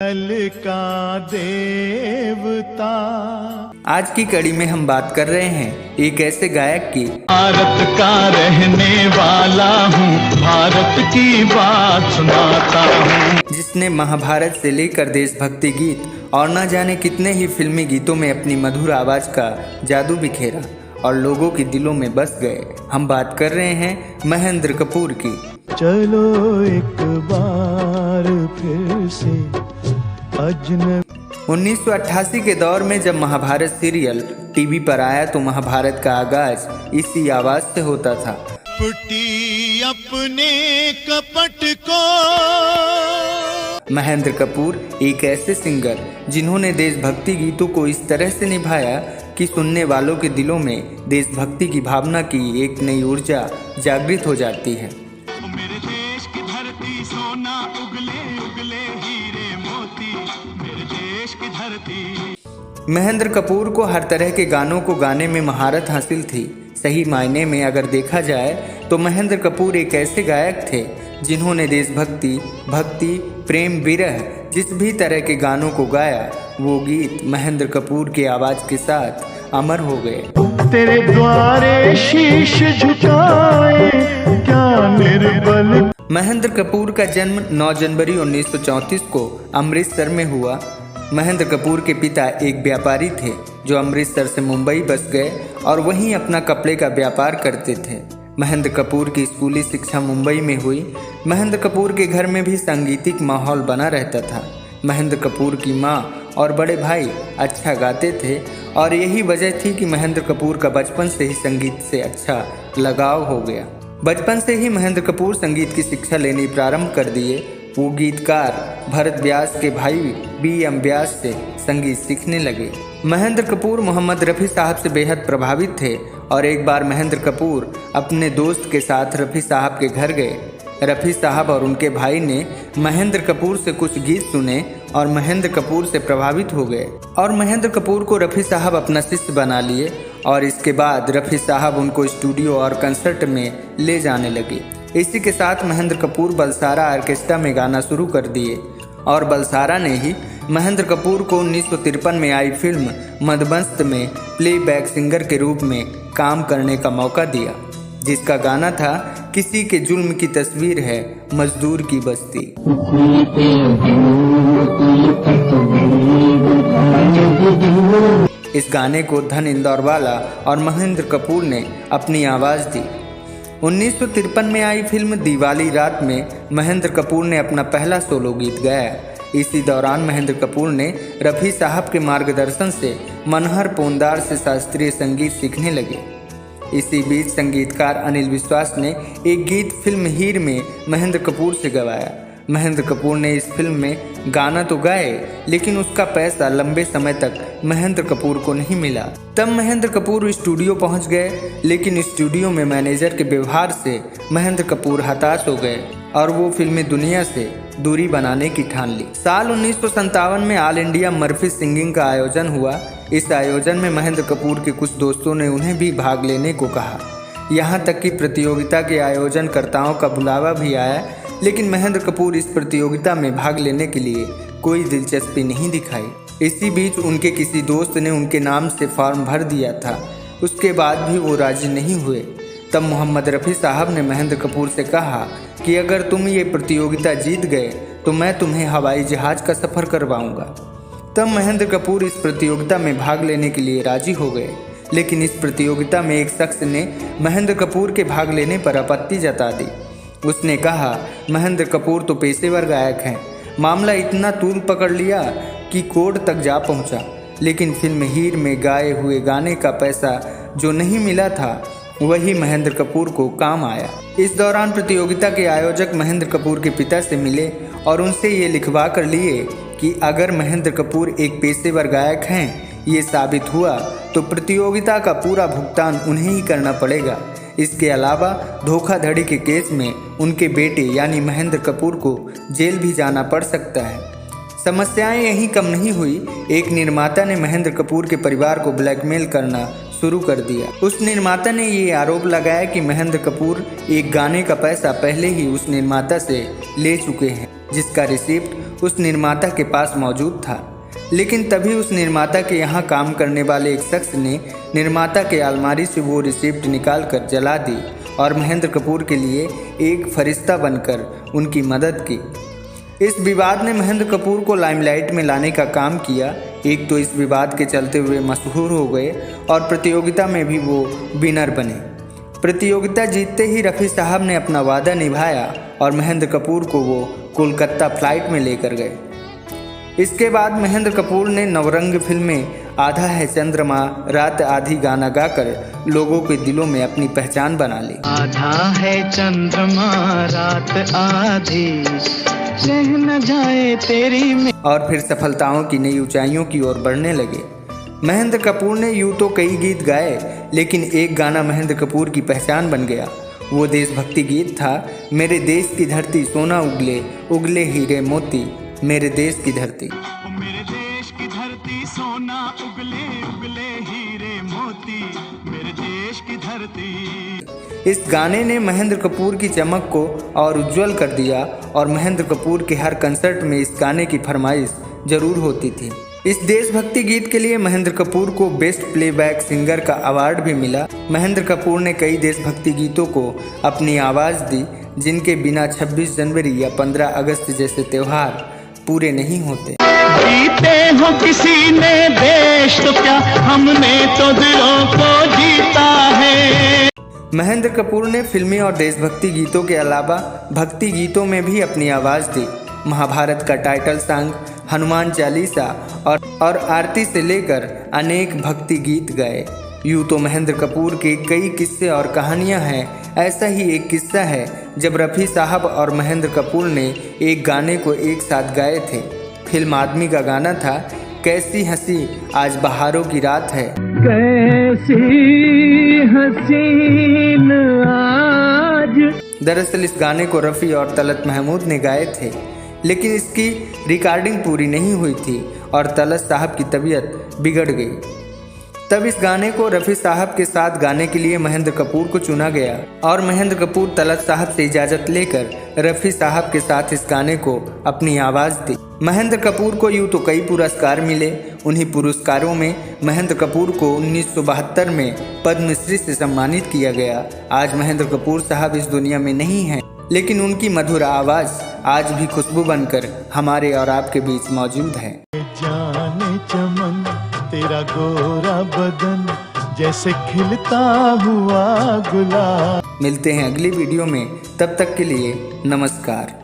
जल का देवता। आज की कड़ी में हम बात कर रहे हैं एक ऐसे गायक की भारत का रहने वाला हूँ, भारत की बात सुनाता हूँ, जिसने महाभारत से लेकर देशभक्ति गीत और न जाने कितने ही फिल्मी गीतों में अपनी मधुर आवाज का जादू बिखेरा और लोगों के दिलों में बस गए। हम बात कर रहे हैं महेंद्र कपूर की। चलो एक बार फिर से 1988 के दौर में जब महाभारत सीरियल टीवी पर आया तो महाभारत का आगाज इसी आवाज से होता था। पुटी अपने कपट को। महेंद्र कपूर एक ऐसे सिंगर जिन्होंने देशभक्ति गीतों को इस तरह से निभाया कि सुनने वालों के दिलों में देशभक्ति की भावना की एक नई ऊर्जा जागृत हो जाती है। मेरे देश की धरती सोना उगले उगले हीरे मोती, मेरे देश की धरती। महेंद्र कपूर को हर तरह के गानों को गाने में महारत हासिल थी। सही मायने में अगर देखा जाए तो महेंद्र कपूर एक ऐसे गायक थे जिन्होंने देशभक्ति, भक्ति, प्रेम, विरह जिस भी तरह के गानों को गाया वो गीत महेंद्र कपूर की आवाज के साथ अमर हो गए। तेरे द्वारे शीश झुकाए क्या निर्बल। महेंद्र कपूर का जन्म 9 जनवरी 1934 को अमृतसर में हुआ। महेंद्र कपूर के पिता एक व्यापारी थे जो अमृतसर से मुंबई बस गए और वहीं अपना कपड़े का व्यापार करते थे। महेंद्र कपूर की स्कूली शिक्षा मुंबई में हुई। महेंद्र कपूर के घर में भी सांगीतिक माहौल बना रहता था। महेंद्र कपूर की माँ और बड़े भाई अच्छा गाते थे और यही वजह थी कि महेंद्र कपूर का बचपन से ही संगीत से अच्छा लगाव हो गया। बचपन से ही महेंद्र कपूर संगीत की शिक्षा लेनी प्रारंभ कर दिए। वो गीतकार भरत व्यास के भाई B.M. व्यास से संगीत सीखने लगे। महेंद्र कपूर मोहम्मद रफ़ी साहब से बेहद प्रभावित थे और एक बार महेंद्र कपूर अपने दोस्त के साथ रफ़ी साहब के घर गए। रफ़ी साहब और उनके भाई ने महेंद्र कपूर से कुछ गीत सुने और महेंद्र कपूर से प्रभावित हो गए और महेंद्र कपूर को रफ़ी साहब अपना शिष्य बना लिए और इसके बाद रफ़ी साहब उनको स्टूडियो और कंसर्ट में ले जाने लगे। इसी के साथ महेंद्र कपूर बलसारा ऑर्केस्ट्रा में गाना शुरू कर दिए और बलसारा ने ही महेंद्र कपूर को 1953 में आई फिल्म मदमस्त में प्लेबैक सिंगर के रूप में काम करने का मौका दिया, जिसका गाना था किसी के जुल्म की तस्वीर है मजदूर की बस्ती। इस गाने को धन इंदौरवाला और महेंद्र कपूर ने अपनी आवाज दी। 1953 में आई फिल्म दिवाली रात में महेंद्र कपूर ने अपना पहला सोलो गीत गाया। इसी दौरान महेंद्र कपूर ने रफ़ी साहब के मार्गदर्शन से मनहर पोंदार से शास्त्रीय संगीत सीखने लगे। इसी बीच संगीतकार अनिल विश्वास ने एक गीत फिल्म हीर में महेंद्र कपूर से गवाया। महेंद्र कपूर ने इस फिल्म में गाना तो गाए लेकिन उसका पैसा लंबे समय तक महेंद्र कपूर को नहीं मिला। तब महेंद्र कपूर स्टूडियो पहुंच गए लेकिन स्टूडियो में मैनेजर के व्यवहार से महेंद्र कपूर हताश हो गए और वो फिल्मी दुनिया से दूरी बनाने की ठान ली। साल 1957 में ऑल इंडिया मर्फी सिंगिंग का आयोजन हुआ। इस आयोजन में महेंद्र कपूर के कुछ दोस्तों ने उन्हें भी भाग लेने को कहा। यहाँ तक कि प्रतियोगिता के आयोजनकर्ताओं का बुलावा भी आया, लेकिन महेंद्र कपूर इस प्रतियोगिता में भाग लेने के लिए कोई दिलचस्पी नहीं दिखाई। इसी बीच उनके किसी दोस्त ने उनके नाम से फॉर्म भर दिया था। उसके बाद भी वो राजी नहीं हुए। तब मोहम्मद रफ़ी साहब ने महेंद्र कपूर से कहा कि अगर तुम ये प्रतियोगिता जीत गए तो मैं तुम्हें हवाई जहाज़ का सफ़र करवाऊंगा। तब महेंद्र कपूर इस प्रतियोगिता में भाग लेने के लिए राजी हो गए, लेकिन इस प्रतियोगिता में एक शख्स ने महेंद्र कपूर के भाग लेने पर आपत्ति जता दी। उसने कहा, महेंद्र कपूर तो पेशेवर गायक हैं। मामला इतना तूल पकड़ लिया कि कोर्ट तक जा पहुंचा, लेकिन फिल्म हीर में गाए हुए गाने का पैसा जो नहीं मिला था वही महेंद्र कपूर को काम आया। इस दौरान प्रतियोगिता के आयोजक महेंद्र कपूर के पिता से मिले और उनसे ये लिखवा कर लिए कि अगर महेंद्र कपूर एक पेशेवर गायक हैं, ये साबित हुआ तो प्रतियोगिता का पूरा भुगतान उन्हें ही करना पड़ेगा। इसके अलावा धोखाधड़ी के केस में उनके बेटे यानी महेंद्र कपूर को जेल भी जाना पड़ सकता है। समस्याएं यहीं कम नहीं हुई। एक निर्माता ने महेंद्र कपूर के परिवार को ब्लैकमेल करना शुरू कर दिया। उस निर्माता ने ये आरोप लगाया कि महेंद्र कपूर एक गाने का पैसा पहले ही उस निर्माता से ले चुके हैं, जिसका रिसिप्ट उस निर्माता के पास मौजूद था। लेकिन तभी उस निर्माता के यहाँ काम करने वाले एक शख्स ने निर्माता के अलमारी से वो रिसिप्ट निकाल कर जला दी और महेंद्र कपूर के लिए एक फरिश्ता बनकर उनकी मदद की। इस विवाद ने महेंद्र कपूर को लाइमलाइट में लाने का काम किया। एक तो इस विवाद के चलते हुए मशहूर हो गए और प्रतियोगिता में भी वो विनर बने। प्रतियोगिता जीतते ही रफ़ी साहब ने अपना वादा निभाया और महेंद्र कपूर को वो कोलकाता फ्लाइट में लेकर गए। इसके बाद महेंद्र कपूर ने नवरंग फिल्म में आधा है चंद्रमा रात आधी गाना गाकर लोगों के दिलों में अपनी पहचान बना ली। आधा है चंद्रमा रात आधी रह न जाए तेरी में। और फिर सफलताओं की नई ऊंचाइयों की ओर बढ़ने लगे। महेंद्र कपूर ने यूँ तो कई गीत गाए, लेकिन एक गाना महेंद्र कपूर की पहचान बन गया। वो देशभक्ति गीत था, मेरे देश की धरती सोना उगले उगले हीरे मोती, मेरे देश की धरती। मेरे देश की धरती सोना उगले उगले हीरे मोती, मेरे देश की धरती। इस गाने ने महेंद्र कपूर की चमक को और उज्जवल कर दिया और महेंद्र कपूर के हर कंसर्ट में इस गाने की फरमाइश जरूर होती थी। इस देशभक्ति गीत के लिए महेंद्र कपूर को बेस्ट प्लेबैक सिंगर का अवार्ड भी मिला। महेंद्र कपूर ने कई देशभक्ति गीतों को अपनी आवाज़ दी, जिनके बिना 26 जनवरी या 15 अगस्त जैसे त्यौहार पूरे नहीं होते। जीते हो किसी ने देश तो क्या, हमने तो दिलों को जीता है। महेंद्र कपूर ने फिल्मी और देशभक्ति गीतों के अलावा भक्ति गीतों में भी अपनी आवाज़ दी। महाभारत का टाइटल सॉन्ग, हनुमान चालीसा और आरती से लेकर अनेक भक्ति गीत गाए। यूँ तो महेंद्र कपूर के कई किस्से और कहानियाँ हैं। ऐसा ही एक किस्सा है जब रफ़ी साहब और महेंद्र कपूर ने एक गाने को एक साथ गाए थे। फिल्म आदमी का गाना था, कैसी हंसी आज बहारों की रात है। कैसी हसीन आज। दरअसल इस गाने को रफ़ी और तलत महमूद ने गाए थे, लेकिन इसकी रिकॉर्डिंग पूरी नहीं हुई थी और तलत साहब की तबीयत बिगड़ गई। तब इस गाने को रफ़ी साहब के साथ गाने के लिए महेंद्र कपूर को चुना गया और महेंद्र कपूर तलत साहब से इजाज़त लेकर रफ़ी साहब के साथ इस गाने को अपनी आवाज़ दी। महेंद्र कपूर को यूँ तो कई पुरस्कार मिले। उन्हीं पुरस्कारों में महेंद्र कपूर को 1972 में पद्मश्री से सम्मानित किया गया। आज महेंद्र कपूर साहब इस दुनिया में नहीं हैं, लेकिन उनकी मधुर आवाज़ आज भी खुशबू बनकर हमारे और आपके बीच मौजूद है। जाने चमन तेरा गोरा बदन जैसे खिलता हुआ गुलाब। मिलते हैं अगली वीडियो में, तब तक के लिए नमस्कार।